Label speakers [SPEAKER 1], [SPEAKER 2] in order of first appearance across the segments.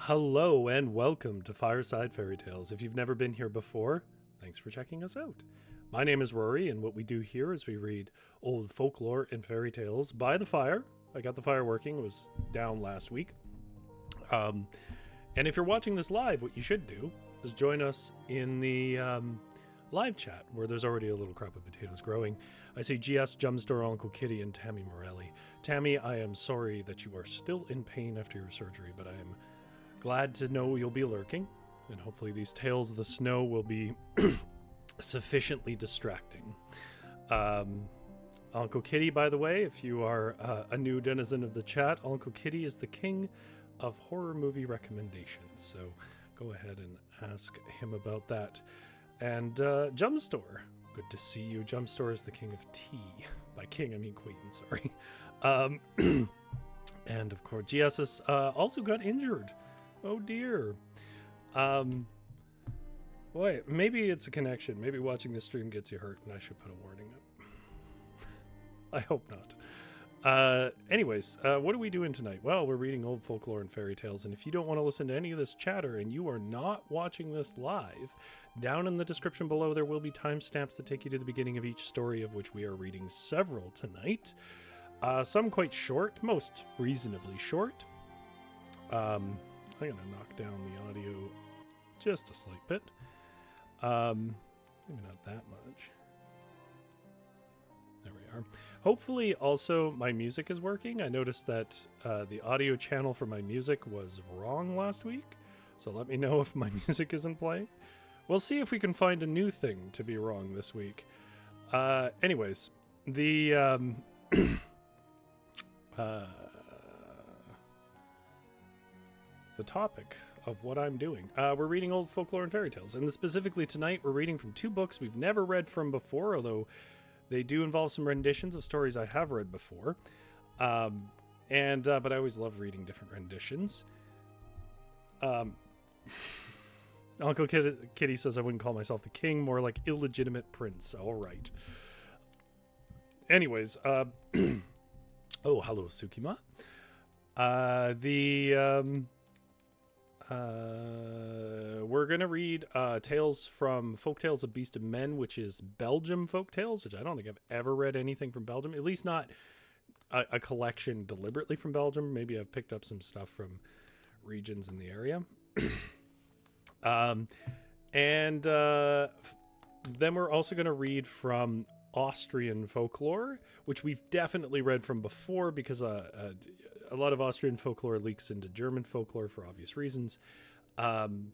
[SPEAKER 1] Hello and welcome to Fireside Fairytales. If you've never been here before, thanks for checking us out. My name is Rory, and what we do here is we read old folklore and fairy tales by the fire. I got the fire working. It was down last week. And if you're watching this live, what you should do is join us in the live chat, where there's already a little crop of potatoes growing. I see GS, Jumstore, Uncle Kitty, and Tammy Morelli. Tammy, I am sorry that you are still in pain after your surgery, but I am glad to know you'll be lurking, and hopefully these tales of the snow will be sufficiently distracting. Uncle Kitty, by the way, if you are a new denizen of the chat, Uncle Kitty is the king of horror movie recommendations, so go ahead and ask him about that. And Jumstore, good to see you. Jumstore is the king of tea. By king, I mean queen, sorry. And of course, GSS also got injured. Oh dear. Boy, maybe it's a connection. Maybe watching this stream gets you hurt and I should put a warning up. I hope not. Anyways, what are we doing tonight? Well, we're reading old folklore and fairy tales, and if you don't want to listen to any of this chatter and you are not watching this live, down in the description below there will be timestamps that take you to the beginning of each story, of which we are reading several tonight. Some quite short, most reasonably short. I'm going to knock down the audio just a slight bit. Maybe not that much. There we are. Hopefully also my music is working. I noticed that the audio channel for my music was wrong last week. So let me know if my music isn't playing. We'll see if we can find a new thing to be wrong this week. Anyways, the topic of what I'm doing. We're reading old folklore and fairy tales, and specifically tonight we're reading from two books we've never read from before, although they do involve some renditions of stories I have read before. But I always love reading different renditions. Uncle Kitty says I wouldn't call myself the king, more like illegitimate prince. All right. Anyways, oh, hello, Tsukima. We're going to read Tales from Folktales of Beast and Men, which is Belgium Folktales, which I don't think I've ever read anything from Belgium, at least not a collection deliberately from Belgium. Maybe I've picked up some stuff from regions in the area. Then we're also going to read from Austrian folklore, which we've definitely read from before because a lot of Austrian folklore leaks into German folklore for obvious reasons. And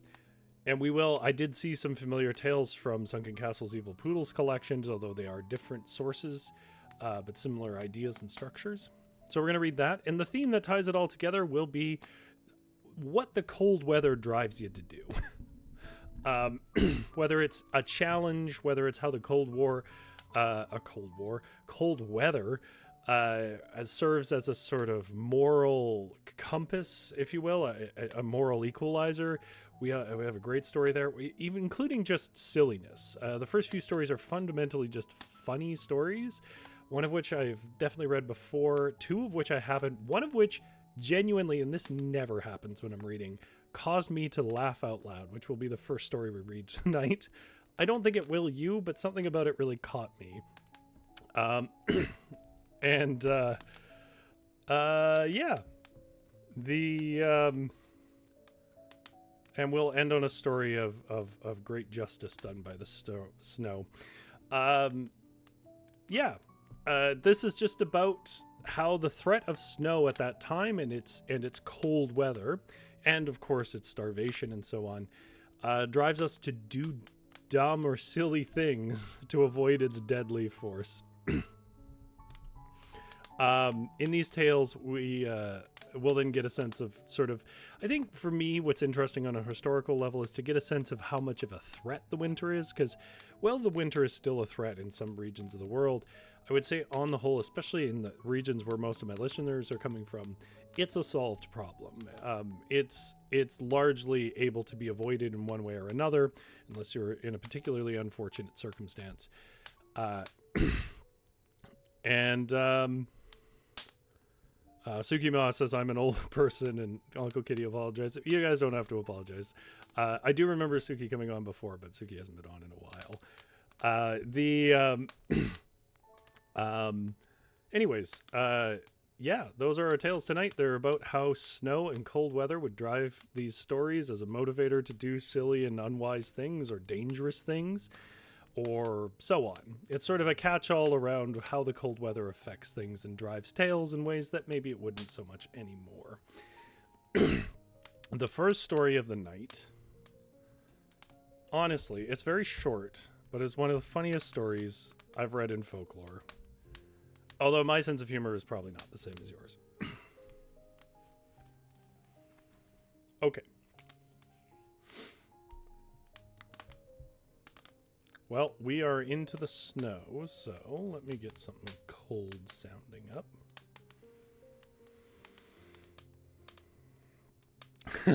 [SPEAKER 1] I did see some familiar tales from Sunken Castle's Evil Poodles collections, although they are different sources, but similar ideas and structures. So we're going to read that. And the theme that ties it all together will be what the cold weather drives you to do. Whether it's a challenge, whether it's how the cold weather serves as a sort of moral compass, if you will, a moral equalizer. We have a great story there, even including just silliness. The first few stories are fundamentally just funny stories, one of which I've definitely read before, two of which I haven't, one of which genuinely, and this never happens when I'm reading, caused me to laugh out loud, which will be the first story we read tonight. I don't think it will you, but something about it really caught me. Yeah. And we'll end on a story of great justice done by the snow. This is just about how the threat of snow at that time and its cold weather, and of course its starvation and so on, drives us to do dumb or silly things to avoid its deadly force. In these tales, we will then get a sense of sort of, I think for me, what's interesting on a historical level is to get a sense of how much of a threat the winter is, because, well, the winter is still a threat in some regions of the world. I would say on the whole, especially in the regions where most of my listeners are coming from, it's a solved problem. It's largely able to be avoided in one way or another, unless you're in a particularly unfortunate circumstance. Sukima says, I'm an old person, and Uncle Kitty apologizes. You guys don't have to apologize. I do remember Suki coming on before, but Suki hasn't been on in a while. Anyways, yeah, those are our tales tonight. They're about how snow and cold weather would drive these stories as a motivator to do silly and unwise things or dangerous things, or so on. It's sort of a catch-all around how the cold weather affects things and drives tales in ways that maybe it wouldn't so much anymore. The first story of the night, honestly, it's very short, but it's one of the funniest stories I've read in folklore. Although my sense of humor is probably not the same as yours. Okay. Well, we are into the snow, so let me get something cold sounding up.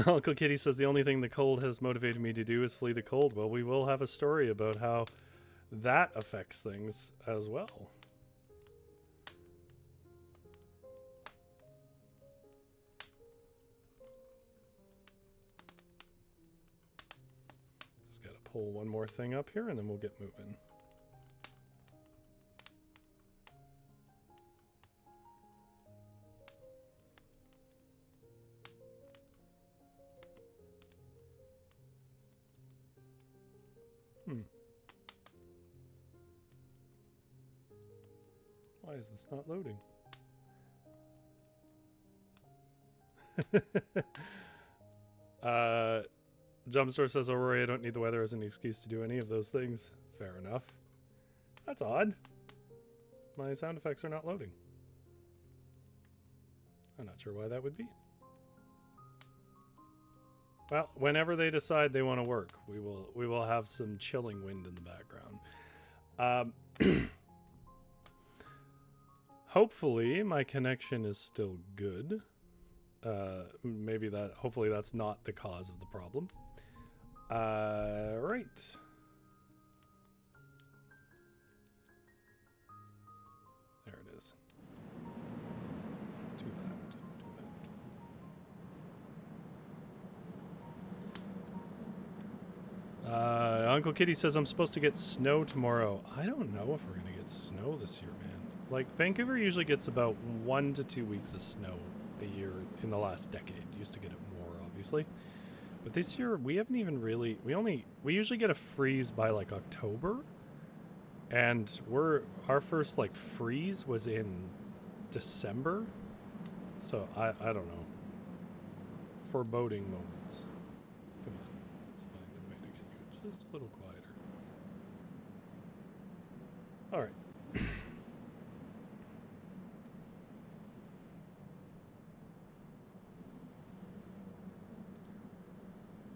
[SPEAKER 1] Uncle Kitty says the only thing the cold has motivated me to do is flee the cold. Well, we will have a story about how that affects things as well. Pull one more thing up here and then we'll get moving. Why is this not loading? Jumpstore says, oh, Rory, I don't need the weather as an excuse to do any of those things. Fair enough. That's odd. My sound effects are not loading. I'm not sure why that would be. Well, whenever they decide they want to work, we will have some chilling wind in the background. Hopefully my connection is still good. Hopefully that's not the cause of the problem. Right. There it is. Too loud. Uncle Kitty says I'm supposed to get snow tomorrow. I don't know if we're gonna get snow this year, man. Like, Vancouver usually gets about 1 to 2 weeks of snow a year in the last decade. Used to get it more, obviously. But this year, we haven't even really... We usually get a freeze by, like, October. And our first, like, freeze was in December. So, I don't know. Foreboding moments. Come on. Let's find a way to get you just a little quieter. All right.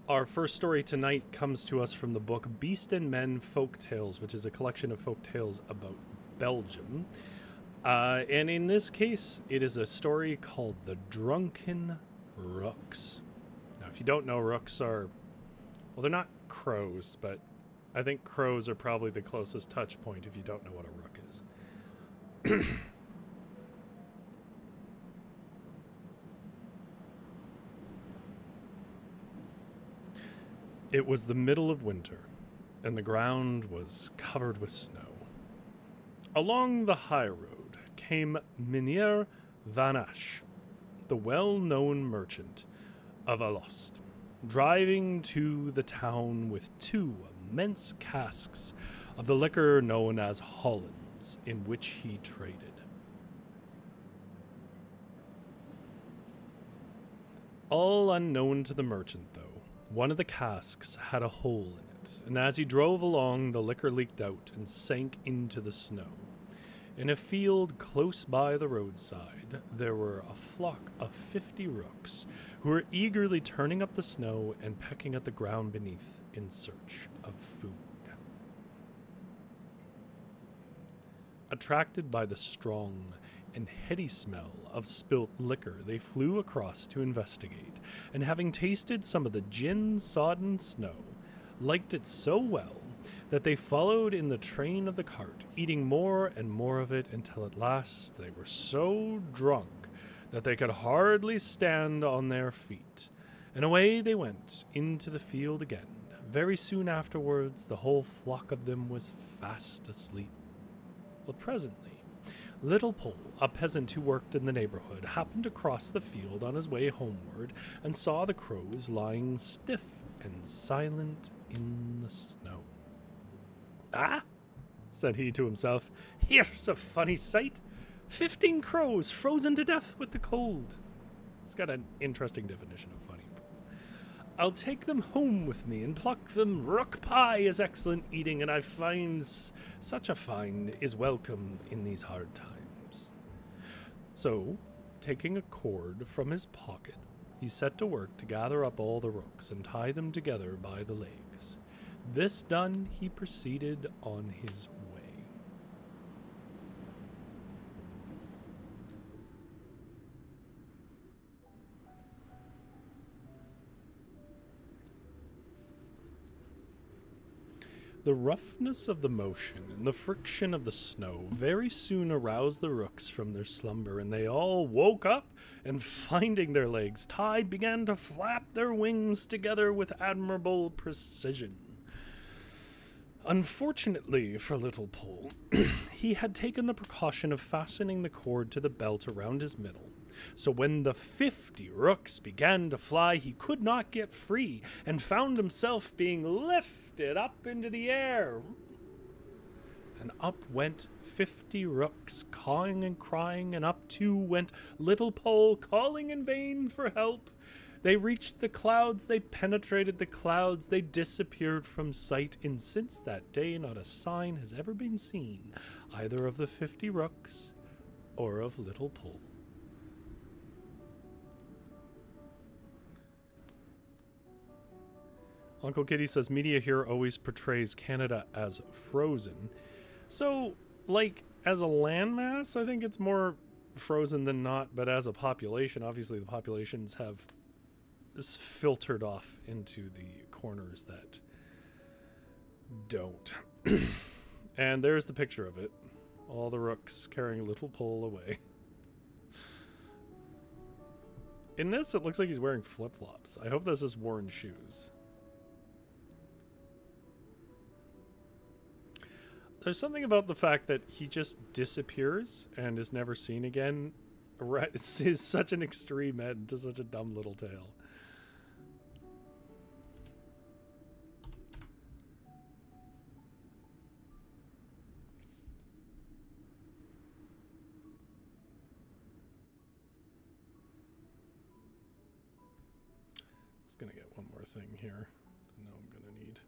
[SPEAKER 1] Our first story tonight comes to us from the book Beast and Men Folk Tales, which is a collection of folk tales about Belgium. And in this case, it is a story called The Drunken Rooks. Now, if you don't know, rooks are... Well, they're not crows, but I think crows are probably the closest touch point if you don't know what a rook is. It was the middle of winter, and the ground was covered with snow. Along the high road came Meneer Van Asch, the well-known merchant of Alost, driving to the town with 2 immense casks of the liquor known as Hollands, in which he traded. All unknown to the merchant, though, one of the casks had a hole in it, and as he drove along, the liquor leaked out and sank into the snow. In a field close by the roadside, there were a flock of 50 rooks who were eagerly turning up the snow and pecking at the ground beneath in search of food. Attracted by the strong and heady smell of spilt liquor, they flew across to investigate, and having tasted some of the gin-sodden snow, liked it so well that they followed in the train of the cart, eating more and more of it until at last they were so drunk that they could hardly stand on their feet. And away they went into the field again. Very soon afterwards, the whole flock of them was fast asleep. But presently, Little Pole, a peasant who worked in the neighborhood, happened to cross the field on his way homeward and saw the crows lying stiff and silent in the snow. "Ah," said he to himself, "here's a funny sight. 15 crows frozen to death with the cold." It's got an interesting definition of funny. "I'll take them home with me and pluck them. Rook pie is excellent eating, and I find such a find is welcome in these hard times." So, taking a cord from his pocket, he set to work to gather up all the rooks and tie them together by the legs. This done, he proceeded on his way. The roughness of the motion and the friction of the snow very soon aroused the rooks from their slumber, and they all woke up and, finding their legs tied, began to flap their wings together with admirable precision. Unfortunately for Little Pole, he had taken the precaution of fastening the cord to the belt around his middle. So when the 50 rooks began to fly, he could not get free and found himself being lifted up into the air. And up went 50 rooks, cawing and crying, and up too went Little Pole, calling in vain for help. They reached the clouds, they penetrated the clouds, they disappeared from sight, and since that day not a sign has ever been seen, either of the 50 rooks or of Little Pole. Uncle Kitty says, media here always portrays Canada as frozen. So, like, as a landmass, I think it's more frozen than not, but as a population, obviously the populations have this filtered off into the corners that don't. And there's the picture of it. All the rooks carrying Little Pole away. In this, it looks like he's wearing flip-flops. I hope this is worn shoes. There's something about the fact that he just disappears and is never seen again. It's such an extreme end to such a dumb little tale. Just gonna get one more thing here. I know I'm gonna need.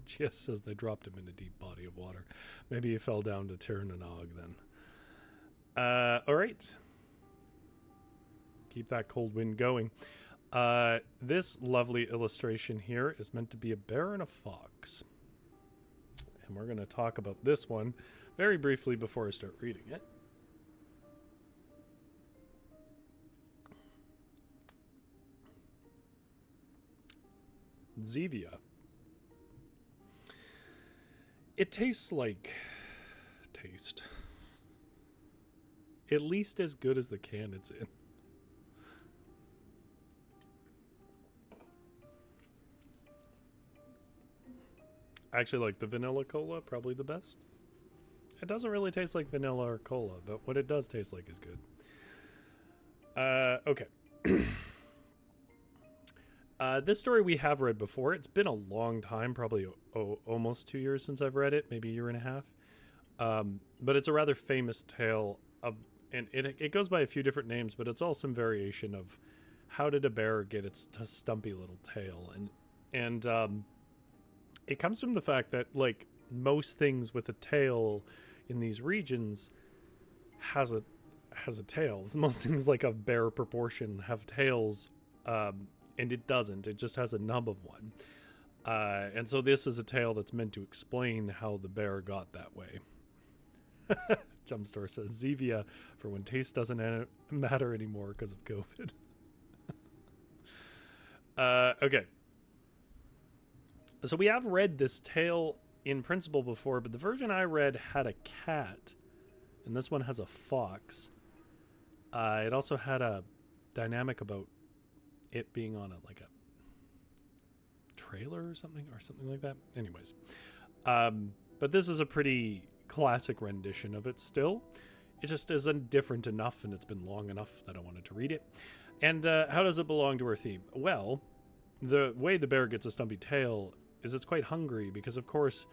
[SPEAKER 1] Just says they dropped him in a deep body of water. Maybe he fell down to Tannen-eh then. Alright. Keep that cold wind going. This lovely illustration here is meant to be a bear and a fox. And we're going to talk about this one very briefly before I start reading it. Zevia. It tastes like... At least as good as the can it's in. I actually like the vanilla cola, probably the best. It doesn't really taste like vanilla or cola, but what it does taste like is good. Okay. This story we have read before. It's been a long time, probably almost 2 years since I've read it, maybe a year and a half. But it's a rather famous tale of, and it goes by a few different names, but it's all some variation of how did a bear get its stumpy little tail, and it comes from the fact that, like, most things with a tail in these regions has a tail. Most things like of bear proportion have tails, and it doesn't. It just has a nub of one. And so this is a tale that's meant to explain how the bear got that way. Jumpstore says Zevia for when taste doesn't matter anymore because of COVID. Okay. So we have read this tale in principle before, but the version I read had a cat, and this one has a fox. It also had a dynamic about it being on like a trailer or something like that. Anyways, but this is a pretty classic rendition of it still. It just isn't different enough, and it's been long enough that I wanted to read it. And how does it belong to our theme? Well, the way the bear gets a stumpy tail is it's quite hungry, because of course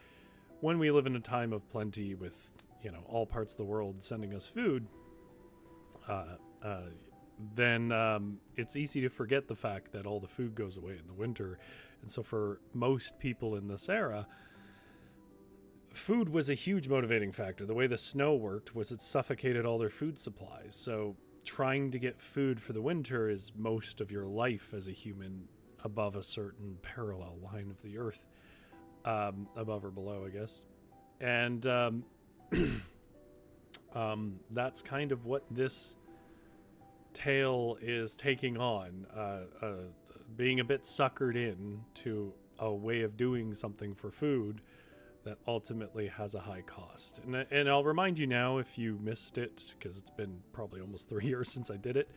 [SPEAKER 1] when we live in a time of plenty with, you know, all parts of the world sending us food, then it's easy to forget the fact that all the food goes away in the winter. And so for most people in this era, food was a huge motivating factor. The way the snow worked was it suffocated all their food supplies. So trying to get food for the winter is most of your life as a human above a certain parallel line of the earth, above or below, I guess. And that's kind of what this tale is taking on, being a bit suckered in to a way of doing something for food that ultimately has a high cost. And I'll remind you now, if you missed it, because it's been probably almost 3 years since I did it,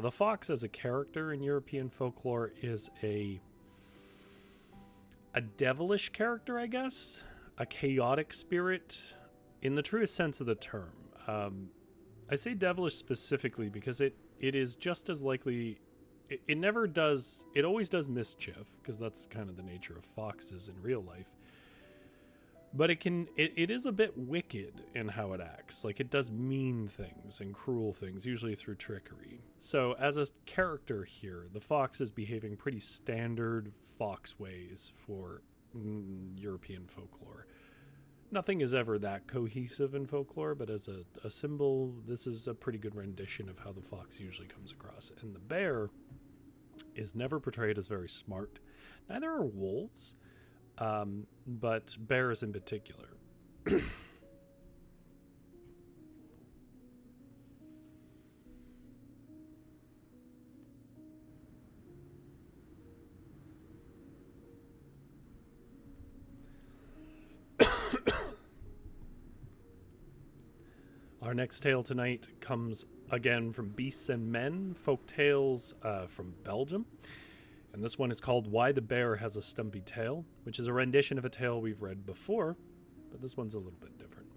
[SPEAKER 1] the fox as a character in European folklore is a devilish character, I guess, a chaotic spirit in the truest sense of the term. I say devilish specifically because it is just as likely, it always does mischief, because that's kind of the nature of foxes in real life. But it is a bit wicked in how it acts. Like, it does mean things and cruel things, usually through trickery. So as a character here, the fox is behaving pretty standard fox ways for European folklore. Nothing is ever that cohesive in folklore, but as a symbol, this is a pretty good rendition of how the fox usually comes across. And the bear is never portrayed as very smart. Neither are wolves. But bears in particular. Our next tale tonight comes again from Beasts and Men, folk tales from Belgium. And this one is called Why the Bear Has a Stumpy Tail, which is a rendition of a tale we've read before, but this one's a little bit different.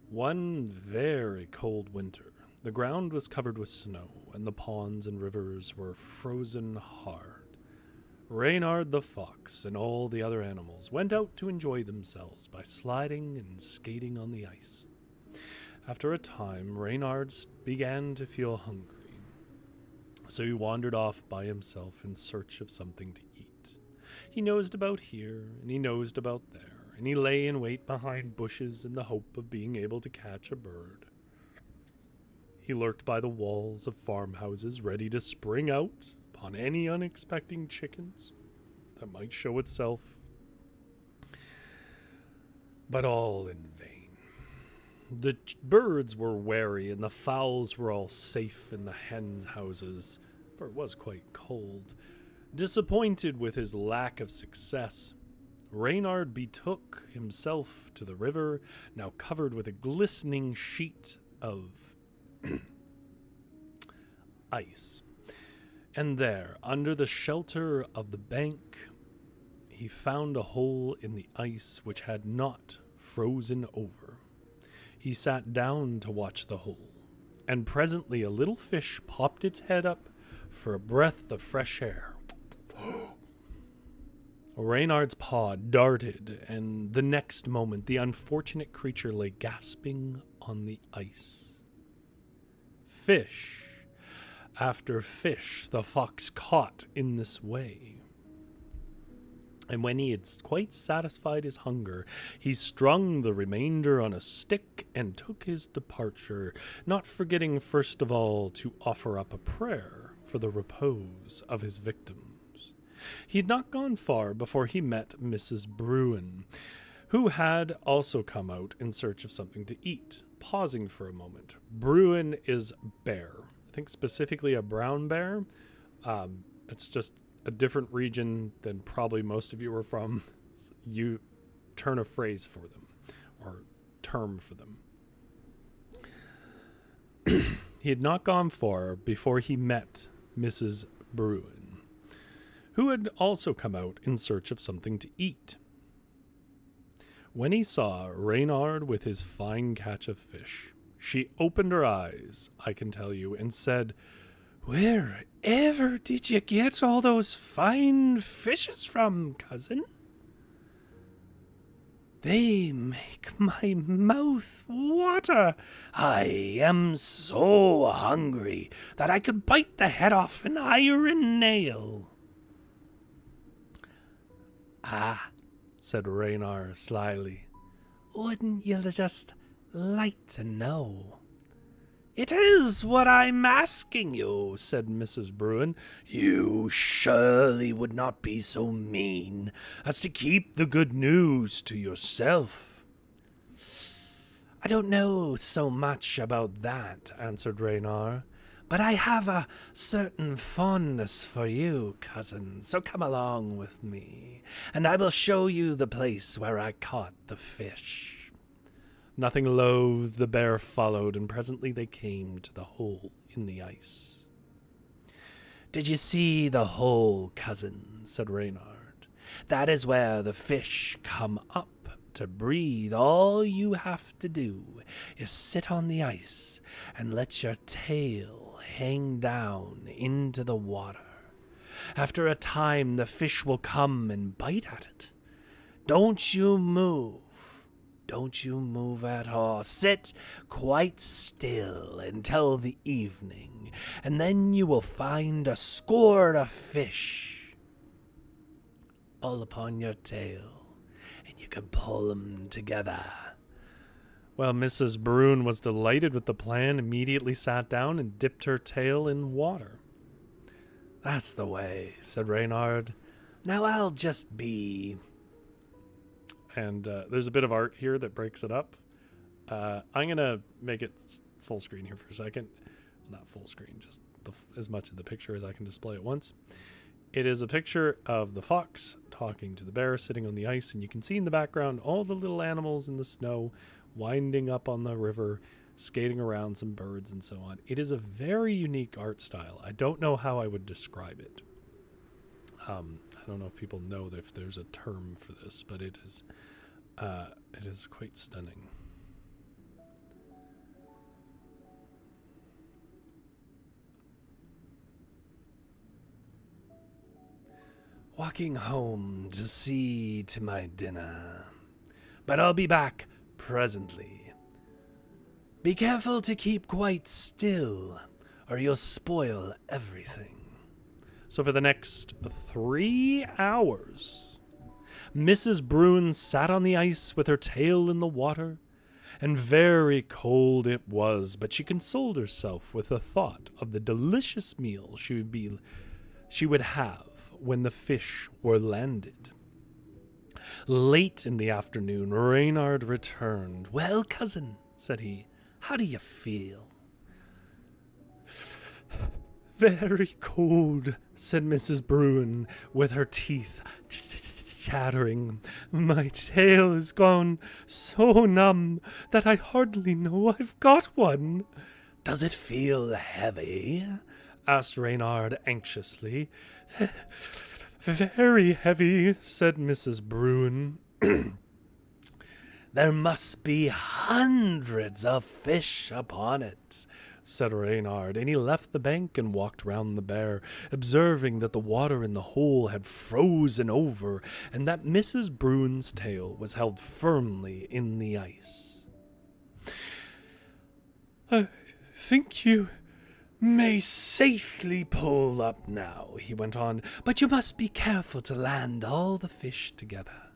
[SPEAKER 1] One very cold winter, the ground was covered with snow, and the ponds and rivers were frozen hard. Reynard the fox and all the other animals went out to enjoy themselves by sliding and skating on the ice. After a time, Reynard began to feel hungry. So he wandered off by himself in search of something to eat. He nosed about here, and he nosed about there, and he lay in wait behind bushes in the hope of being able to catch a bird. He lurked by the walls of farmhouses, ready to spring out upon any unexpected chickens that might show itself. But all in vain. The birds were wary, and the fowls were all safe in the hen houses, for it was quite cold. Disappointed with his lack of success, Reynard betook himself to the river, now covered with a glistening sheet of ice. And there, under the shelter of the bank, he found a hole in the ice which had not frozen over. He sat down to watch the hole, and presently a little fish popped its head up for a breath of fresh air. Reynard's paw darted, and the next moment the unfortunate creature lay gasping on the ice. Fish after fish the fox caught in this way. And when he had quite satisfied his hunger, he strung the remainder on a stick and took his departure, not forgetting first of all to offer up a prayer for the repose of his victims. He had not gone far before he met Mrs. Bruin, who had also come out in search of something to eat. Pausing for a moment. Bruin is bear. I think specifically a brown bear. It's just a different region than probably most of you are from. You turn a phrase for them or term for them. He had not gone far before he met Mrs. Bruin, who had also come out in search of something to eat. When he saw Reynard with his fine catch of fish, she opened her eyes, I can tell you, and said, "Wherever did you get all those fine fishes from, cousin? They make my mouth water. I am so hungry that I could bite the head off an iron nail." "Ah," said Reynard slyly, "wouldn't you just like to know?" "It is what I'm asking you," said Mrs. Bruin. "You surely would not be so mean as to keep the good news to yourself." "I don't know so much about that," answered Reynard, "but I have a certain fondness for you, cousin, so come along with me, and I will show you the place where I caught the fish." Nothing loath, the bear followed, and presently they came to the hole in the ice. "Did you see the hole, cousin?" said Reynard. "That is where the fish come up to breathe. All you have to do is sit on the ice and let your tail hang down into the water. After a time, the fish will come and bite at it. Don't you move. Don't you move at all. Sit quite still until the evening, and then you will find a score of fish all upon your tail, and you can pull them together." Well, Mrs. Bruin was delighted with the plan, immediately sat down and dipped her tail in water. "That's the way," said Reynard. "Now I'll just be..." And there's a bit of art here that breaks it up. I'm going to make it full screen here for a second. Not full screen, just as much of the picture as I can display at once. It is a picture of the fox talking to the bear sitting on the ice, and you can see in the background all the little animals in the snow winding up on the river, skating around, some birds and so on. It is a very unique art style. I don't know how I would describe it. I don't know if people know if there's a term for this, but it is quite stunning. "Walking home to see to my dinner, but I'll be back presently. Be careful to keep quite still, or you'll spoil everything." So for the next 3 hours, Mrs. Bruin sat on the ice with her tail in the water, and very cold it was, but she consoled herself with the thought of the delicious meal she would have when the fish were landed. Late in the afternoon, Reynard returned. "Well, cousin," said he, "how do you feel?" "Very cold," said Mrs. Bruin, with her teeth chattering. "My tail is gone so numb that I hardly know I've got one." "Does it feel heavy?" asked Reynard anxiously. "Very heavy," said Mrs. Bruin. "There must be hundreds of fish upon it," said Reynard, and he left the bank and walked round the bear, observing that the water in the hole had frozen over, and that Mrs. Bruin's tail was held firmly in the ice. "I think you may safely pull up now," he went on, "but you must be careful to land all the fish together.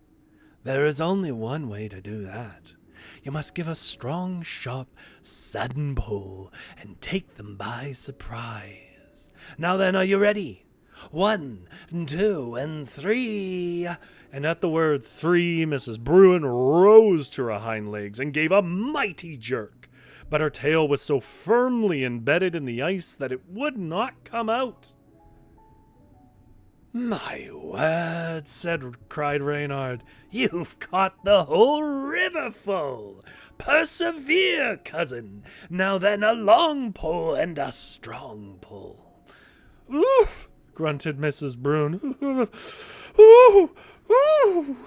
[SPEAKER 1] There is only one way to do that. You must give a strong, sharp, sudden pull and take them by surprise. Now then, are you ready? 1, 2, and 3, And at the word 3, Mrs. Bruin rose to her hind legs and gave a mighty jerk. But her tail was so firmly embedded in the ice that it would not come out. "My word," cried Reynard, "you've caught the whole river full. Persevere, cousin. Now then, a long pull and a strong pull." "Oof," grunted Mrs. Bruin. "Ooh, ooh,"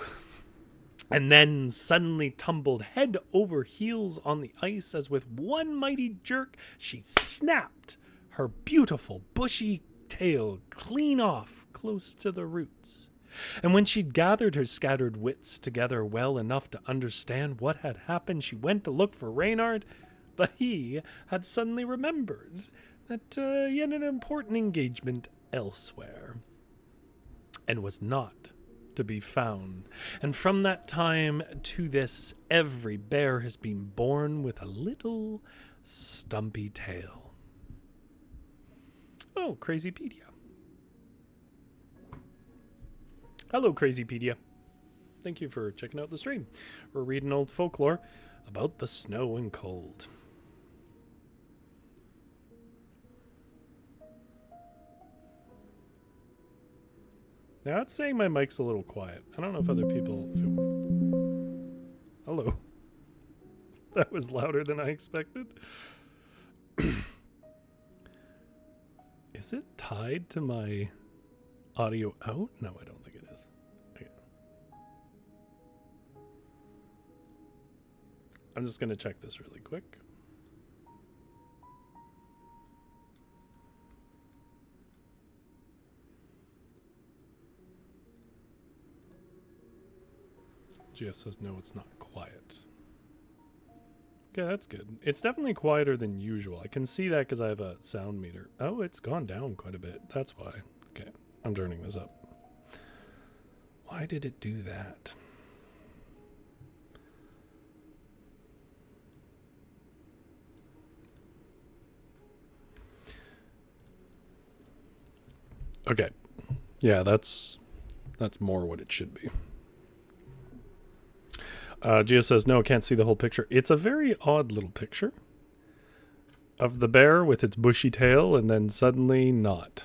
[SPEAKER 1] and then suddenly tumbled head over heels on the ice as with one mighty jerk she snapped her beautiful bushy tail clean off close to the roots. And when she'd gathered her scattered wits together well enough to understand what had happened, she went to look for Reynard, but he had suddenly remembered that he had an important engagement elsewhere, and was not to be found. And from that time to this, every bear has been born with a little stumpy tail. Oh, Crazypedia. Hello, Crazypedia. Thank you for checking out the stream. We're reading old folklore about the snow and cold. Now, it's saying my mic's a little quiet. I don't know if other people... Hello. That was louder than I expected. Is it tied to my audio out? No, I don't think it is. Okay. I'm just going to check this really quick. GS says no, it's not quiet. Okay, that's good. It's definitely quieter than usual. I can see that because I have a sound meter. Oh, it's gone down quite a bit. That's why. Okay, I'm turning this up. Why did it do that? Okay. Yeah, that's more what it should be. Gia says, no, can't see the whole picture. It's a very odd little picture of the bear with its bushy tail and then suddenly not.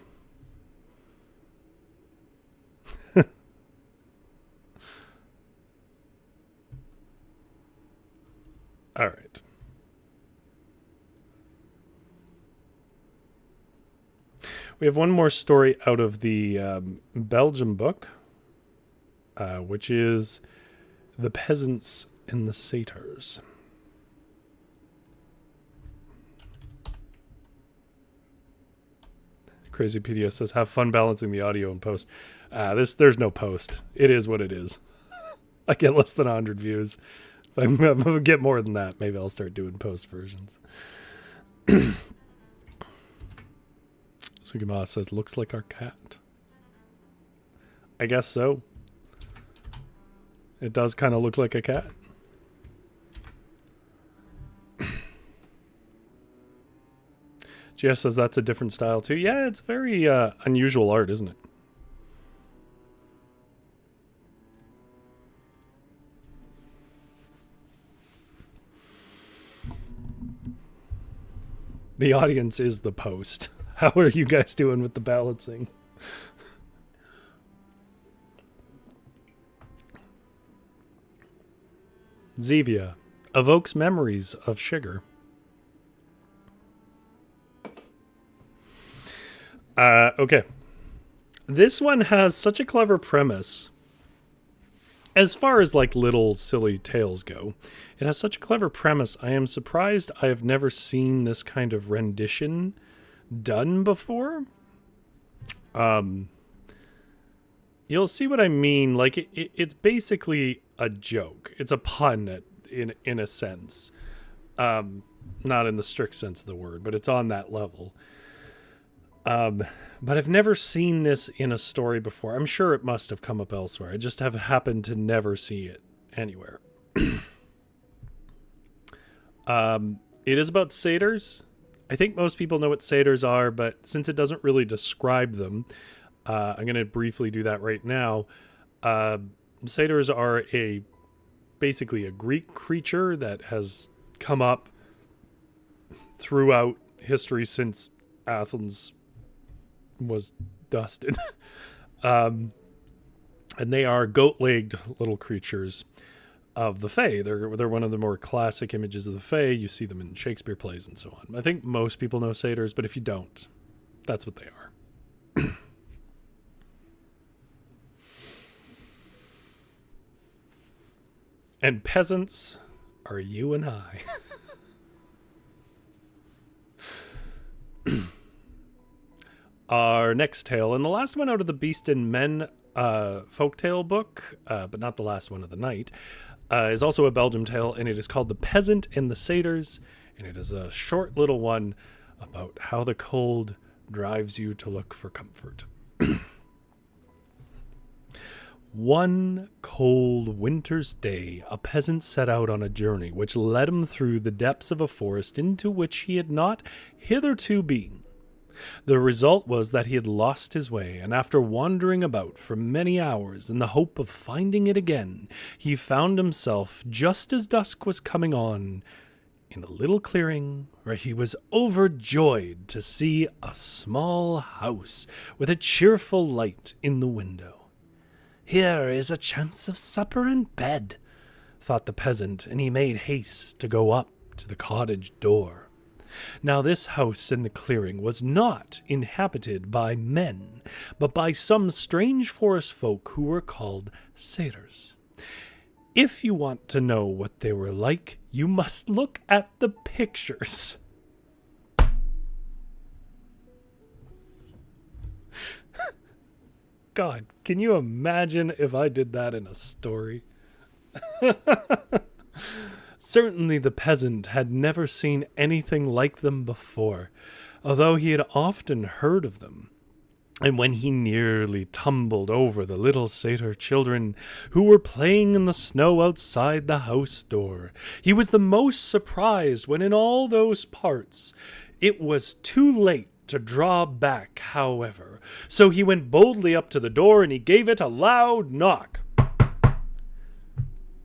[SPEAKER 1] All right. We have one more story out of the Belgium book, which is The Peasants and the Satyrs. Crazypedia says, have fun balancing the audio in post. There's no post. It is what it is. I get less than 100 views. If I'm going to get more than that, maybe I'll start doing post versions. Sugima says, looks like our cat. I guess so. It does kind of look like a cat. GS says that's a different style too. Yeah, it's very unusual art, isn't it? The audience is the post. How are you guys doing with the balancing? Zevia evokes memories of sugar. Okay. This one has such a clever premise. As far as like little silly tales go, it has such a clever premise. I am surprised I have never seen this kind of rendition done before. You'll see what I mean. Like it's basically a joke. It's a pun in a sense. Not in the strict sense of the word, but it's on that level. But I've never seen this in a story before. I'm sure it must have come up elsewhere. I just have happened to never see it anywhere. It is about satyrs. I think most people know what satyrs are, but since it doesn't really describe them, I'm going to briefly do that right now. Satyrs are basically a Greek creature that has come up throughout history since Athens was dusted. And they are goat-legged little creatures of the Fae. They're one of the more classic images of the Fae. You see them in Shakespeare plays and so on. I think most people know satyrs, but if you don't, that's what they are. And peasants are you and I. Our next tale, and the last one out of the Beast and Men folktale book, but not the last one of the night, is also a Belgium tale, and it is called The Peasant and the Satyrs, and it is a short little one about how the cold drives you to look for comfort. One cold winter's day, a peasant set out on a journey which led him through the depths of a forest into which he had not hitherto been. The result was that he had lost his way, and after wandering about for many hours in the hope of finding it again, he found himself, just as dusk was coming on, in a little clearing where he was overjoyed to see a small house with a cheerful light in the window. "Here is a chance of supper and bed," thought the peasant, and he made haste to go up to the cottage door. Now this house in the clearing was not inhabited by men, but by some strange forest folk who were called satyrs. If you want to know what they were like, you must look at the pictures. God, can you imagine if I did that in a story? Certainly the peasant had never seen anything like them before, although he had often heard of them. And when he nearly tumbled over the little satyr children who were playing in the snow outside the house door, he was the most surprised when in all those parts it was too late to draw back, however. So he went boldly up to the door and he gave it a loud knock.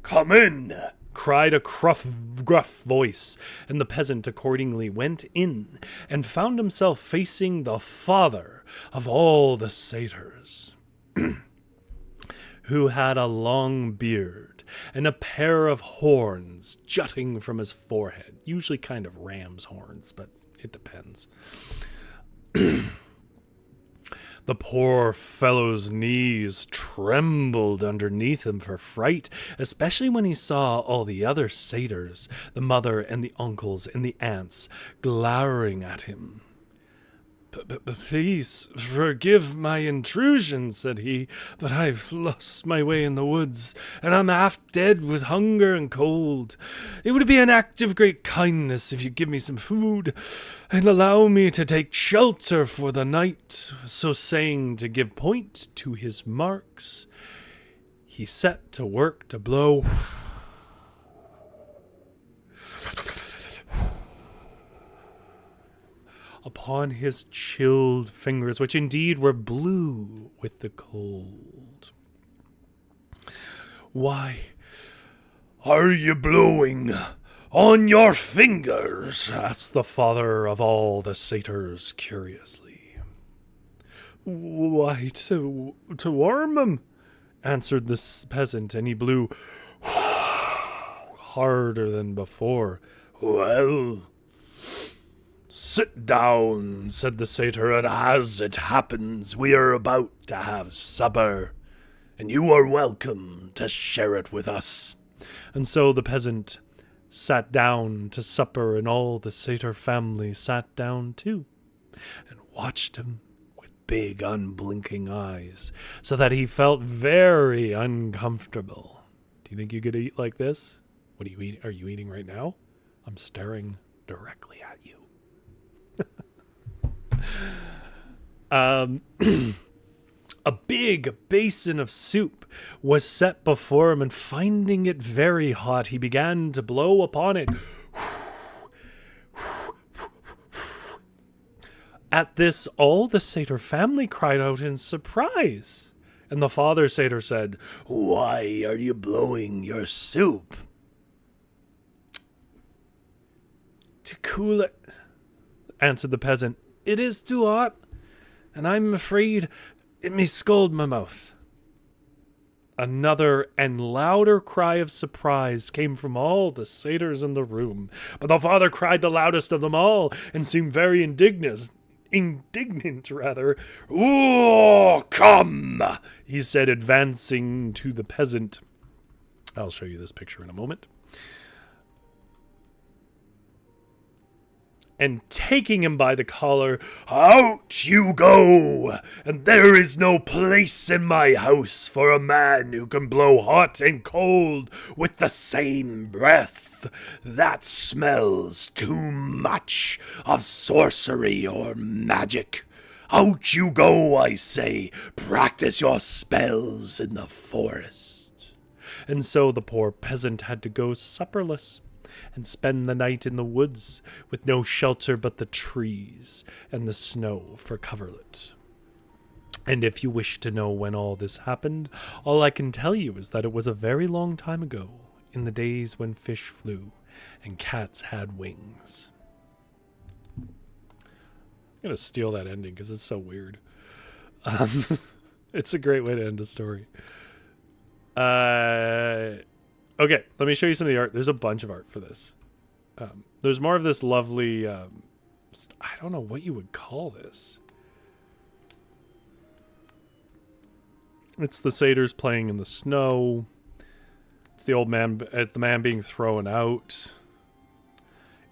[SPEAKER 1] "Come in," cried a gruff voice, and the peasant accordingly went in and found himself facing the father of all the satyrs, who had a long beard and a pair of horns jutting from his forehead, usually kind of ram's horns, but it depends. The poor fellow's knees trembled underneath him for fright, especially when he saw all the other satyrs, the mother and the uncles and the aunts, glowering at him. "Please forgive my intrusion," said he, "but I've lost my way in the woods, and I'm half dead with hunger and cold. It would be an act of great kindness if you give me some food, and allow me to take shelter for the night." So saying, to give point to his marks, he set to work to blow upon his chilled fingers, which indeed were blue with the cold. "Why are you blowing on your fingers?" asked the father of all the satyrs curiously. "Why, to warm 'em," answered the peasant, and he blew harder than before. "Well, sit down," said the satyr, "and as it happens, we are about to have supper, and you are welcome to share it with us." And so the peasant sat down to supper, and all the satyr family sat down too, and watched him with big unblinking eyes, so that he felt very uncomfortable. Do you think you could eat like this? What are you eating? Are you eating right now? I'm staring directly at you. A big basin of soup was set before him, and finding it very hot, he began to blow upon it. At this, all the satyr family cried out in surprise, And the father satyr said, "Why are you blowing your soup?" "To cool it," answered the peasant. "It is too hot, and I'm afraid it may scald my mouth." Another and louder cry of surprise came from all the satyrs in the room, but the father cried the loudest of them all and seemed very indignant. "Oh, come," he said, advancing to the peasant. I'll show you this picture in a moment. And taking him by the collar, "Out you go, and there is no place in my house for a man who can blow hot and cold with the same breath. That smells too much of sorcery or magic. Out you go, I say, practice your spells in the forest." And so the poor peasant had to go supperless and spend the night in the woods with no shelter but the trees and the snow for coverlet. And if you wish to know when all this happened, all I can tell you is that it was a very long time ago, in the days when fish flew and cats had wings. I'm going to steal that ending because it's so weird. It's a great way to end a story. Okay, let me show you some of the art. There's a bunch of art for this. There's more of this lovely, I don't know what you would call this. It's the satyrs playing in the snow. It's the old man, the man being thrown out.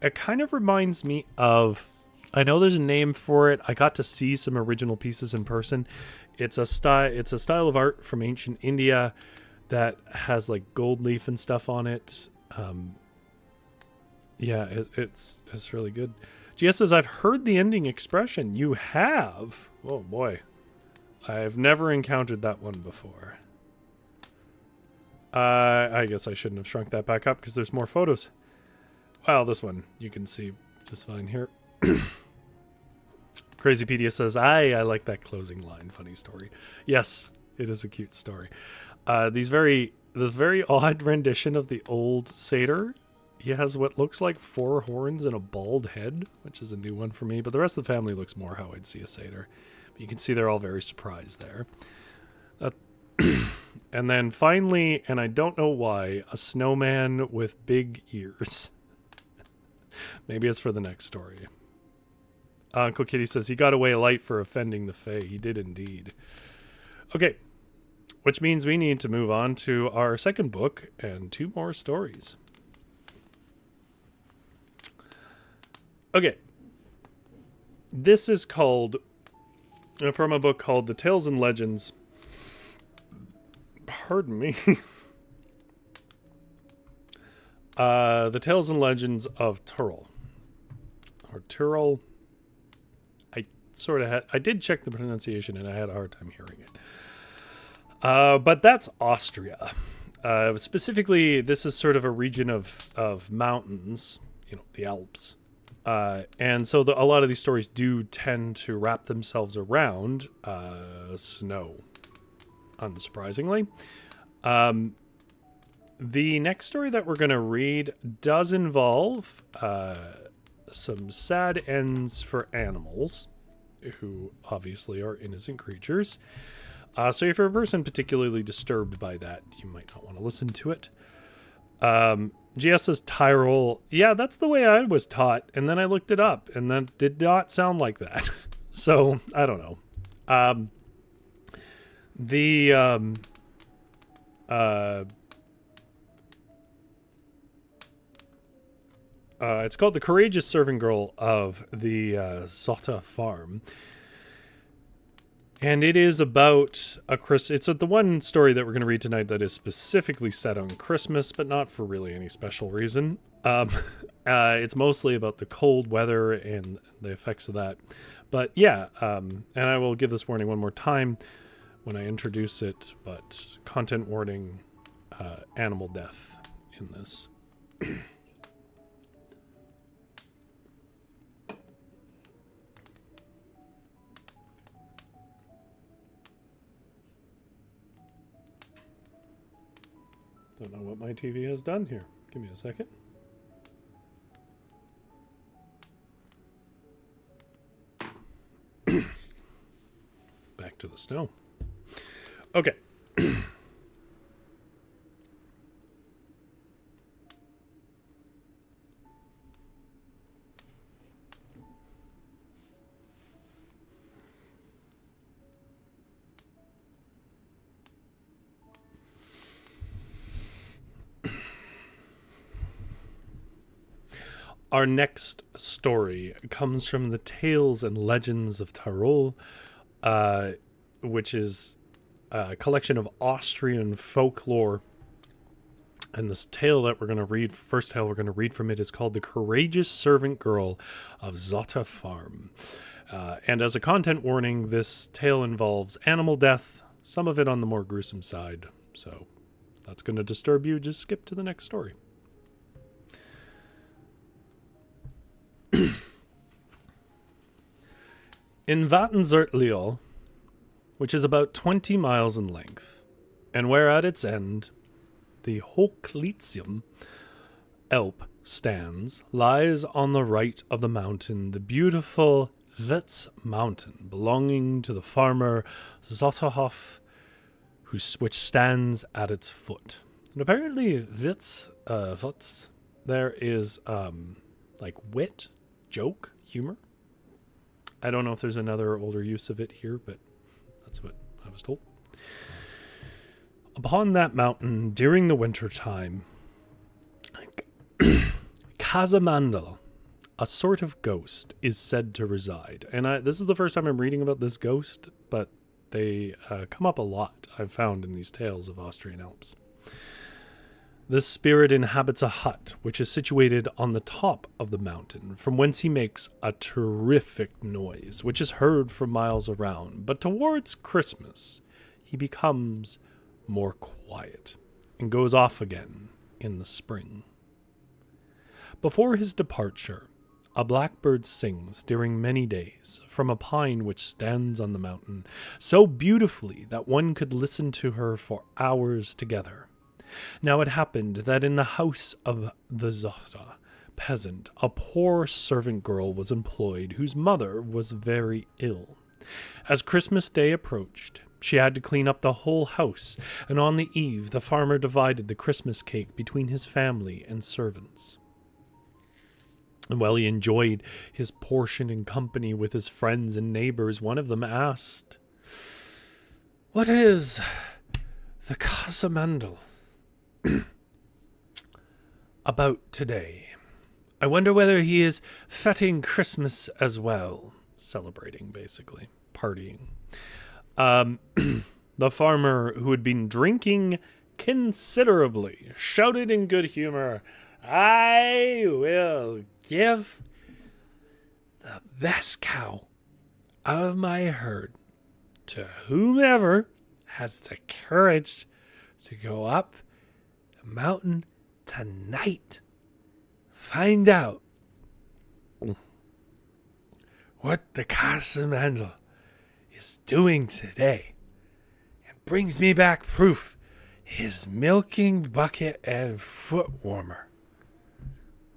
[SPEAKER 1] It kind of reminds me of, I know there's a name for it. I got to see some original pieces in person. It's a style of art from ancient India that has like gold leaf and stuff on it. Yeah, it's really good. GS says, "I've heard the ending expression." You have? Oh boy. I've never encountered that one before. I guess I shouldn't have shrunk that back up because there's more photos. Well, this one you can see just fine here. Crazypedia says, I like that closing line. Funny story. Yes, it is a cute story. This very odd rendition of the old satyr. He has what looks like 4 horns and a bald head, which is a new one for me. But the rest of the family looks more how I'd see a satyr. But you can see they're all very surprised there. And then finally, and I don't know why, a snowman with big ears. Maybe it's for the next story. Uncle Kitty says, he got away light for offending the Fae. He did indeed. Okay. Which means we need to move on to our second book and 2 more stories. Okay. This is called, from a book called The Tales and Legends. Pardon me. The Tales and Legends of Tyrol. Or Tyrol. I did check the pronunciation and I had a hard time hearing it. But that's Austria. Specifically, this is sort of a region of mountains, the Alps. And so a lot of these stories do tend to wrap themselves around snow, unsurprisingly. The next story that we're going to read does involve some sad ends for animals, who obviously are innocent creatures. So if you're a person particularly disturbed by that, you might not want to listen to it. GS says Tyrol. Yeah, that's the way I was taught. And then I looked it up, and that did not sound like that. So, I don't know. It's called The Courageous Serving Girl of the Zotta-Farm. And it is about it's the one story that we're going to read tonight that is specifically set on Christmas, but not for really any special reason. It's mostly about the cold weather and the effects of that. But yeah, and I will give this warning one more time when I introduce it, but content warning, animal death in this. Don't know what my TV has done here. Give me a second. Back to the snow. Okay. Our next story comes from the Tales and Legends of Tyrol, which is a collection of Austrian folklore. And this tale that we're going to read, first tale we're going to read from it, is called The Courageous Servant Girl of Zotta-Farm. And as a content warning, this tale involves animal death, some of it on the more gruesome side. So if that's going to disturb you, just skip to the next story. In Wattenzertliol, which is about 20 miles in length, and where at its end the Hochlizium Alp stands, lies on the right of the mountain the beautiful Witz mountain, belonging to the farmer Zotta-Hof, which stands at its foot. And apparently Witz, there is like wit, joke, humor. I don't know if there's another older use of it here, but that's what I was told. Upon that mountain, during the winter time, Casamandal, a sort of ghost, is said to reside. And this is the first time I'm reading about this ghost, but they come up a lot, I've found, in these tales of Austrian Alps. This spirit inhabits a hut, which is situated on the top of the mountain, from whence he makes a terrific noise, which is heard for miles around. But towards Christmas, he becomes more quiet and goes off again in the spring. Before his departure, a blackbird sings during many days from a pine which stands on the mountain, so beautifully that one could listen to her for hours together. Now it happened that in the house of the Zotta peasant, a poor servant girl was employed, whose mother was very ill. As Christmas Day approached, she had to clean up the whole house, and on the eve the farmer divided the Christmas cake between his family and servants. And while he enjoyed his portion in company with his friends and neighbors, one of them asked, "What is the Casamandal about today? I wonder whether he is fêting Christmas as well." Celebrating, basically. Partying. The farmer, who had been drinking considerably, shouted in good humor, "I will give the best cow out of my herd to whomever has the courage to go up the mountain tonight. Find out what the Casamandal is doing today, and brings me back proof, his milking bucket and foot warmer."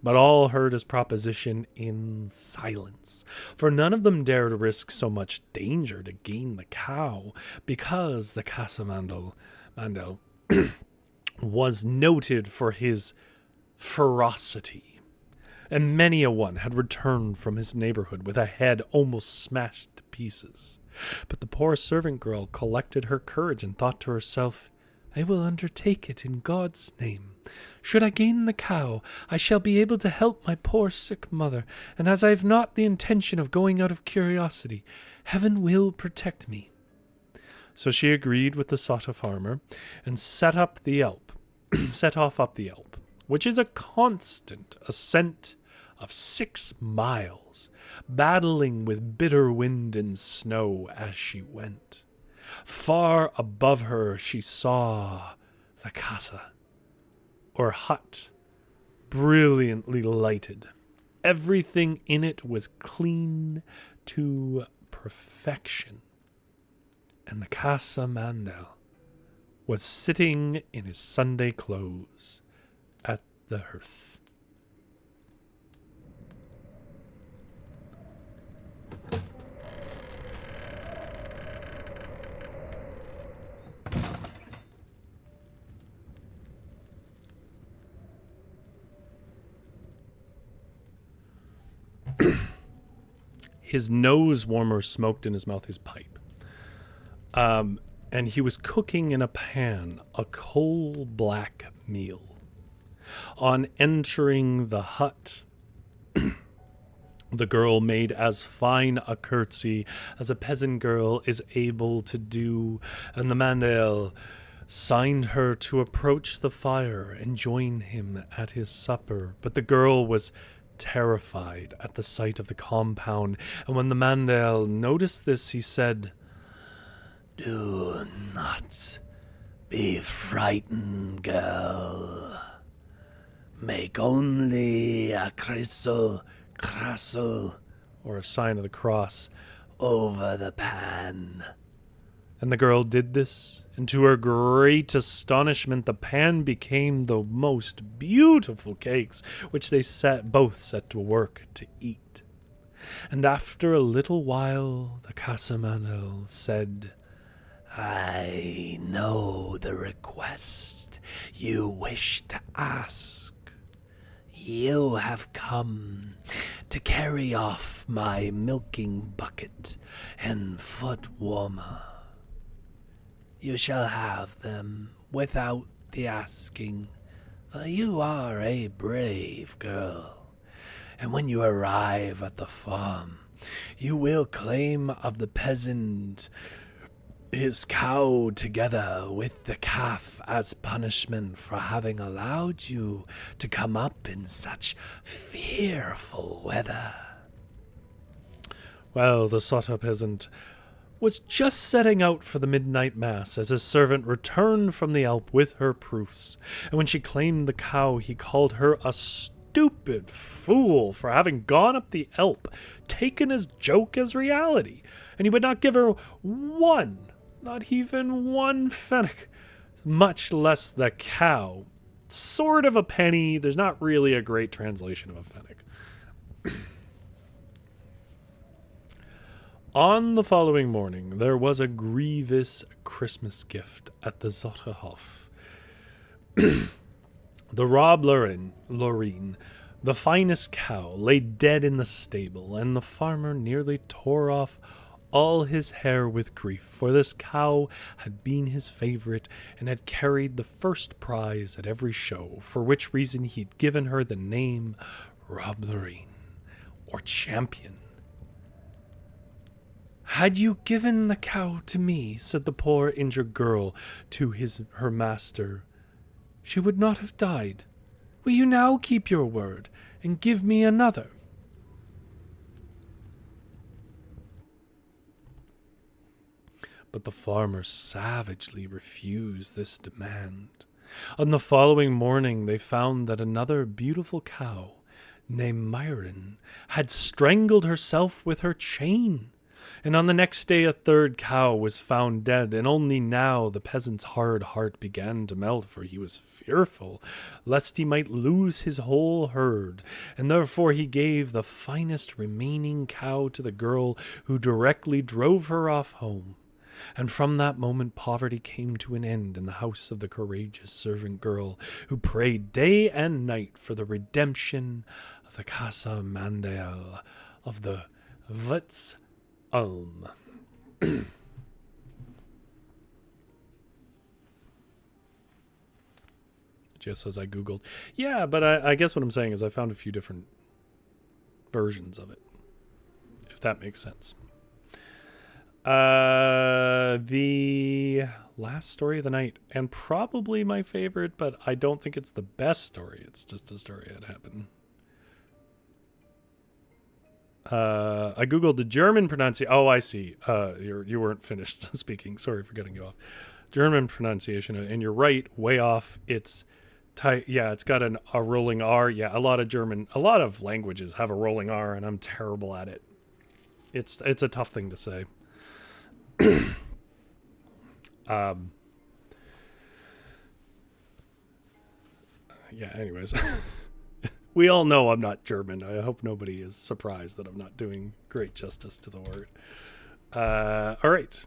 [SPEAKER 1] But all heard his proposition in silence, for none of them dared risk so much danger to gain the cow, because the Casamandal was noted for his ferocity, and many a one had returned from his neighborhood with a head almost smashed to pieces. But the poor servant girl collected her courage and thought to herself, "I will undertake it in God's name. Should I gain the cow, I shall be able to help my poor sick mother, and as I have not the intention of going out of curiosity, heaven will protect me." So she agreed with the Zotta farmer and set off up the Alp, which is a constant ascent of 6 miles, battling with bitter wind and snow as she went. Far above her she saw the casa, or hut, brilliantly lighted. Everything in it was clean to perfection, and the Casamandal was sitting in his Sunday clothes at the hearth. His nose warmer smoked in his mouth his pipe. And he was cooking in a pan a coal-black meal. On entering the hut, the girl made as fine a curtsy as a peasant girl is able to do, and the mandel signed her to approach the fire and join him at his supper. But the girl was terrified at the sight of the compound, and when the mandel noticed this, he said, "Do not be frightened, girl. Make only a crystal, or a sign of the cross, over the pan." And the girl did this, and to her great astonishment, the pan became the most beautiful cakes, which they both set to work to eat. And after a little while, the casamandel said, "I know the request you wish to ask. You have come to carry off my milking bucket and foot warmer. You shall have them without the asking, for you are a brave girl. And when you arrive at the farm, you will claim of the peasant his cow together with the calf as punishment for having allowed you to come up in such fearful weather." Well, the Zotta peasant was just setting out for the midnight mass as his servant returned from the Alp with her proofs, and when she claimed the cow, he called her a stupid fool for having gone up the Alp, taken his joke as reality, and he would not give her not even one fennick, much less the cow. Sort of a penny. There's not really a great translation of a fennick. On the following morning, there was a grievous Christmas gift at the Zotta-Hof. The Rob Lorraine, the finest cow, lay dead in the stable, and the farmer nearly tore off all his hair with grief, for this cow had been his favorite and had carried the first prize at every show, for which reason he'd given her the name Rob Lorraine, or champion. "Had you given the cow to me," said the poor injured girl to her master, "she would not have died. Will you now keep your word and give me another?" But the farmer savagely refused this demand. On the following morning they found that another beautiful cow, named Myron, had strangled herself with her chain. And on the next day a third cow was found dead, and only now the peasant's hard heart began to melt, for he was fearful lest he might lose his whole herd, and therefore he gave the finest remaining cow to the girl, who directly drove her off home. And from that moment poverty came to an end in the house of the courageous servant girl, who prayed day and night for the redemption of the Casa Mandel of the Witz Ulm. Just as I Googled. Yeah, but I guess what I'm saying is I found a few different versions of it, if that makes sense. The last story of the night, and probably my favorite, but I don't think it's the best story. It's just a story that happened. I Googled the German pronunciation. Oh, I see. You weren't finished speaking. Sorry for cutting you off. German pronunciation, and you're right, way off. It's it's got a rolling R. Yeah, a lot of languages have a rolling R, and I'm terrible at it. It's a tough thing to say. Yeah, anyways. We all know I'm not German. I hope nobody is surprised that I'm not doing great justice to the word. All right.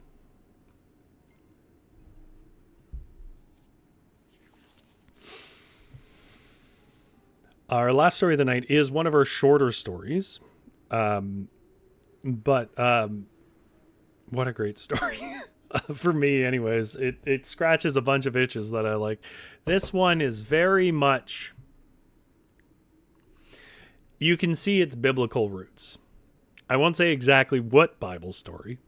[SPEAKER 1] Our last story of the night is one of our shorter stories. But what a great story. For me, anyways. It scratches a bunch of itches that I like. This one is very much... You can see its biblical roots. I won't say exactly what Bible story,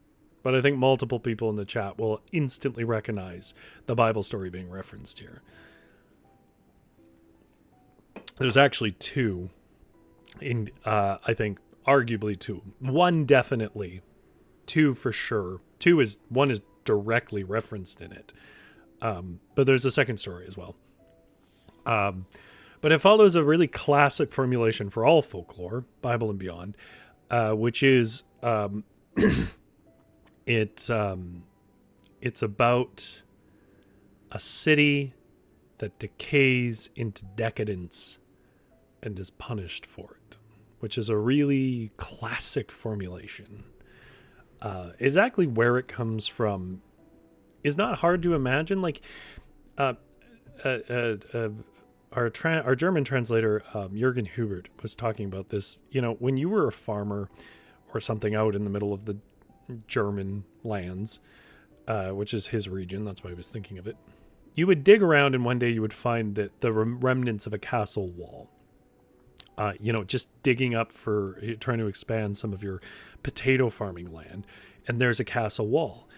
[SPEAKER 1] but I think multiple people in the chat will instantly recognize the Bible story being referenced here. There's actually two, I think arguably two. One definitely, two for sure. One is directly referenced in it, but there's a second story as well. But it follows a really classic formulation for all folklore, Bible and beyond, which is it's about a city that decays into decadence and is punished for it, which is a really classic formulation. Exactly where it comes from is not hard to imagine. Like, our German translator, Jürgen Hubert, was talking about this. You know, when you were a farmer or something out in the middle of the German lands, which is his region, that's why I was thinking of it, you would dig around and one day you would find that the remnants of a castle wall. Just digging up for trying to expand some of your potato farming land, and there's a castle wall.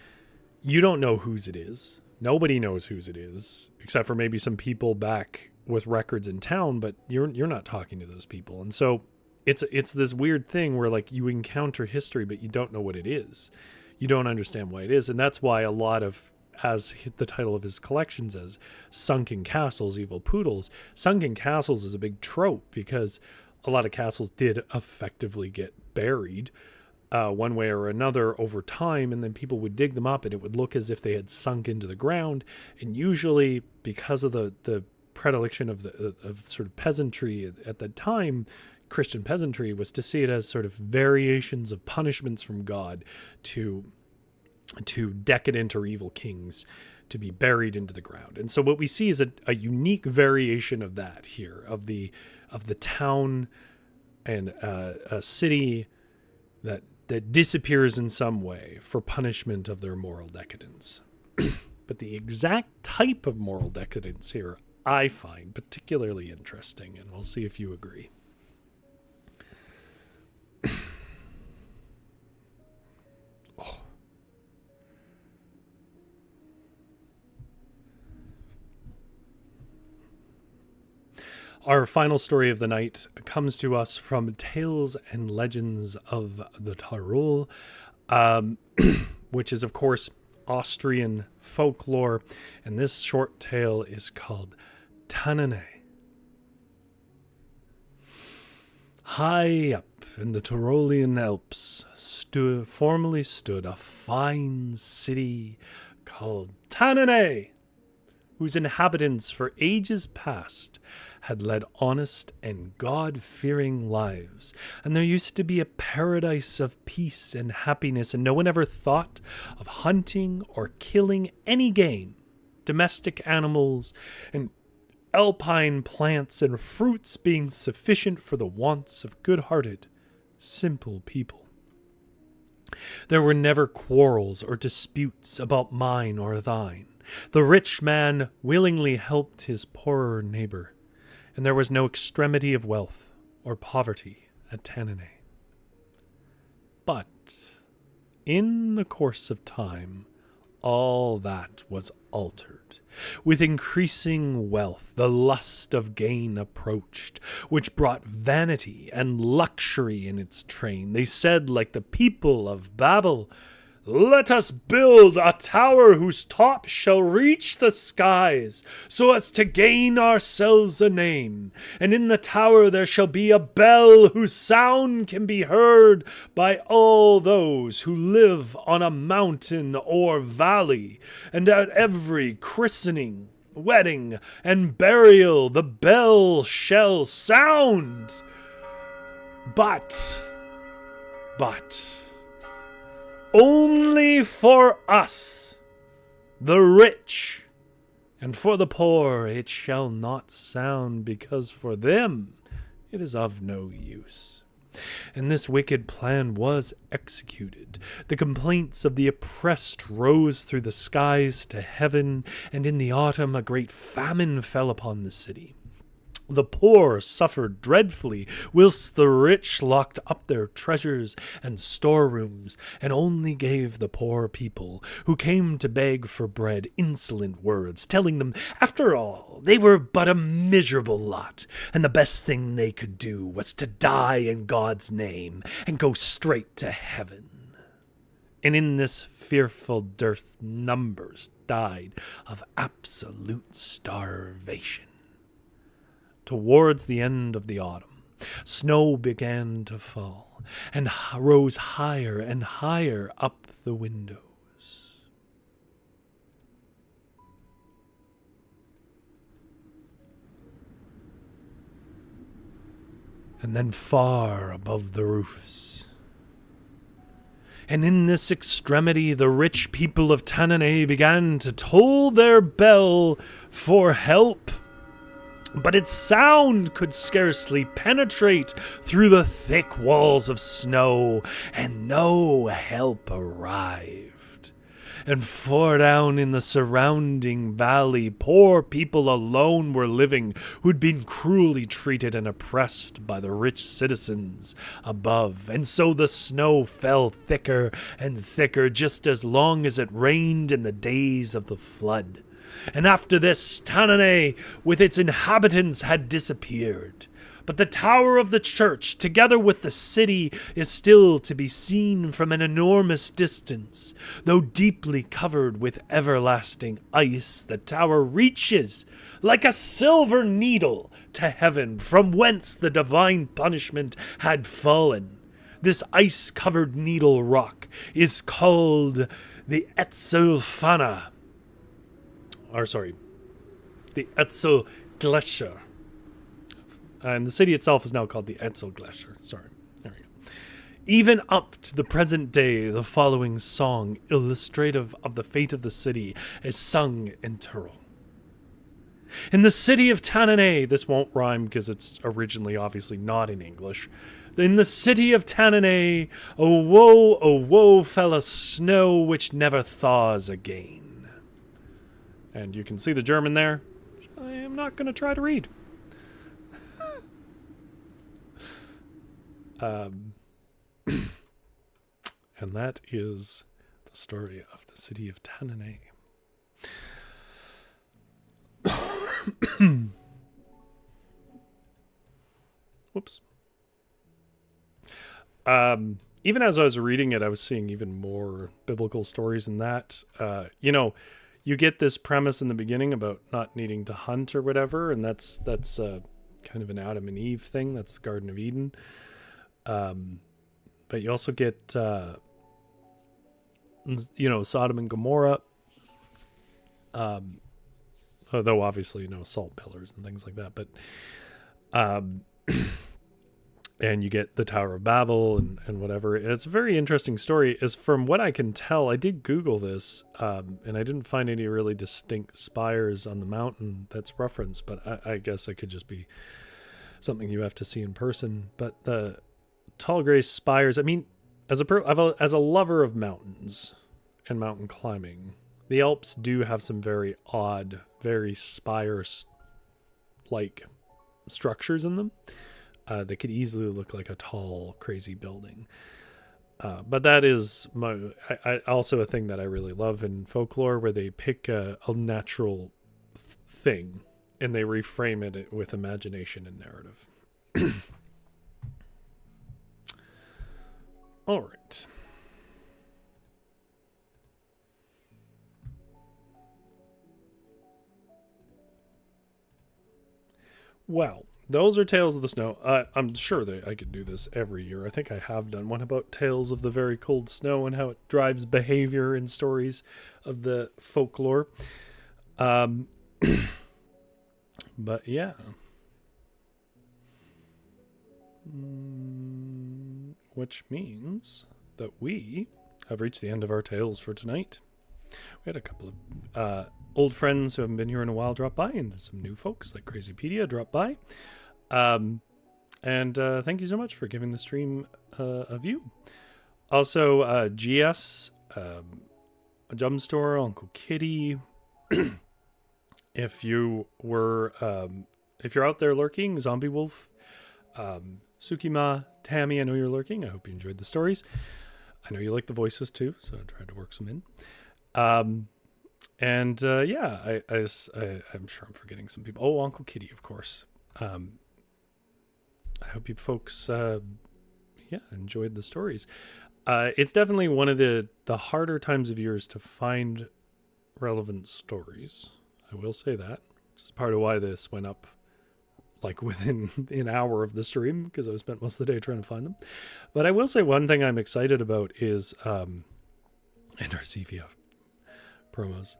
[SPEAKER 1] You don't know whose it is. Nobody knows whose it is, except for maybe some people back with records in town, but you're not talking to those people. And so it's this weird thing where, like, you encounter history, but you don't know what it is. You don't understand why it is. And that's why a lot of, as the title of his collection says, Sunken Castles, Evil Poodles. Sunken Castles is a big trope because a lot of castles did effectively get buried one way or another over time, and then people would dig them up and it would look as if they had sunk into the ground. And usually, because of the predilection of sort of peasantry at that time, Christian peasantry, was to see it as sort of variations of punishments from God to decadent or evil kings to be buried into the ground. And so what we see is a unique variation of that here, of the town and a city that disappears in some way for punishment of their moral decadence. But the exact type of moral decadence here I find particularly interesting, and we'll see if you agree. Our final story of the night comes to us from Tales and Legends of the Tyrol, which is, of course, Austrian folklore. And this short tale is called Tannen-eh. High up in the Tyrolean Alps formerly stood a fine city called Tannen-eh, whose inhabitants for ages past had led honest and God-fearing lives, and there used to be a paradise of peace and happiness, and no one ever thought of hunting or killing any game, domestic animals, and alpine plants and fruits being sufficient for the wants of good-hearted, simple people. There were never quarrels or disputes about mine or thine. The rich man willingly helped his poorer neighbor, and there was no extremity of wealth or poverty at Tannen-eh. But in the course of time, all that was altered. With increasing wealth, the lust of gain approached, which brought vanity and luxury in its train. They said, like the people of Babel, "Let us build a tower whose top shall reach the skies, so as to gain ourselves a name. And in the tower there shall be a bell whose sound can be heard by all those who live on a mountain or valley. And at every christening wedding, and burial the bell shall sound. But, only for us, the rich, and for the poor it shall not sound, because for them it is of no use. And this wicked plan was executed. The complaints of the oppressed rose through the skies to heaven, and in the autumn a great famine fell upon the city. The poor suffered dreadfully, whilst the rich locked up their treasures and storerooms, and only gave the poor people, who came to beg for bread, insolent words, telling them, after all, they were but a miserable lot, and the best thing they could do was to die in God's name, and go straight to heaven. And in this fearful dearth, numbers died of absolute starvation. Towards the end of the autumn, snow began to fall, and rose higher and higher up the windows. And then far above the roofs. And in this extremity the rich people of Tannen-eh began to toll their bell for help. But its sound could scarcely penetrate through the thick walls of snow, and no help arrived. And far down in the surrounding valley, poor people alone were living, who'd been cruelly treated and oppressed by the rich citizens above. And so the snow fell thicker and thicker, just as long as it rained in the days of the flood. And after this, Tannen-eh with its inhabitants had disappeared. But the tower of the church, together with the city, is still to be seen from an enormous distance. Though deeply covered with everlasting ice, the tower reaches, like a silver needle, to heaven, from whence the divine punishment had fallen. This ice-covered needle rock is called the Etzelfana. The Etzel Gletscher. And the city itself is now called the Etzel Gletscher. Sorry. There we go. Even up to the present day, the following song, illustrative of the fate of the city, is sung in Tyrol. In the city of Tannen-eh, this won't rhyme because it's originally obviously not in English. In the city of Tannen-eh, oh woe, fell a snow which never thaws again. And you can see the German there. I am not going to try to read. And that is the story of the city of Tannen-eh. Whoops. Even as I was reading it, I was seeing even more biblical stories than that. You get this premise in the beginning about not needing to hunt or whatever, and that's kind of an Adam and Eve thing. That's the Garden of Eden. But you also get, Sodom and Gomorrah. Though obviously, salt pillars and things like that. But, and you get the Tower of Babel and whatever. It's a very interesting story. As from what I can tell, I did Google this, and I didn't find any really distinct spires on the mountain that's referenced, but I guess it could just be something you have to see in person. But the tall gray spires, I mean, as a lover of mountains and mountain climbing, the Alps do have some very odd, very spire-like structures in them. They could easily look like a tall, crazy building. But that is also a thing that I really love in folklore, where they pick a natural thing and they reframe it with imagination and narrative. All right. Well, those are Tales of the Snow. I'm sure I could do this every year. I think I have done one about Tales of the Very Cold Snow and how it drives behavior in stories of the folklore. But yeah. Which means that we have reached the end of our tales for tonight. We had a couple of old friends who haven't been here in a while drop by, and some new folks like Crazypedia drop by. And thank you so much for giving the stream a view. Also, GS, a Jump Store, Uncle Kitty. If you're out there lurking, Zombie Wolf, Tsukima, Tammy, I know you're lurking. I hope you enjoyed the stories. I know you like the voices too, so I tried to work some in. Yeah, I'm sure I'm forgetting some people. Oh, Uncle Kitty, of course. I hope you folks, enjoyed the stories. It's definitely one of the harder times of years to find relevant stories. I will say that, which is part of why this went up like within an hour of the stream, because I spent most of the day trying to find them. But I will say one thing I'm excited about is, and our CVF promos.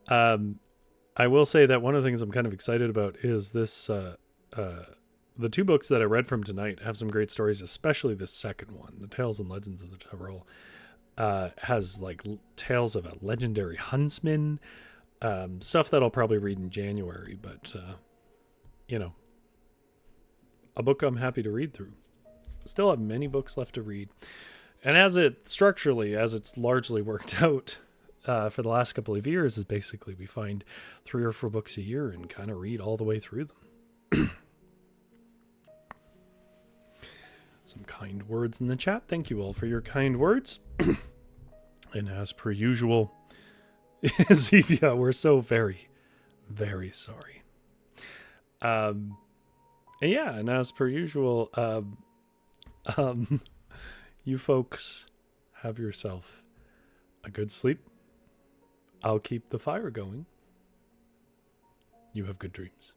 [SPEAKER 1] I will say that one of the things I'm kind of excited about is this, the two books that I read from tonight have some great stories, especially the second one, The Tales and Legends of the Tyrol, has like tales of a legendary huntsman, stuff that I'll probably read in January, but, a book I'm happy to read through. Still have many books left to read. And as it's largely worked out for the last couple of years, is basically we find 3 or 4 books a year and kind of read all the way through them. Some kind words in the chat. Thank you all for your kind words. And as per usual, Zevia, we're so very, very sorry. And as per usual, you folks have yourself a good sleep. I'll keep the fire going. You have good dreams.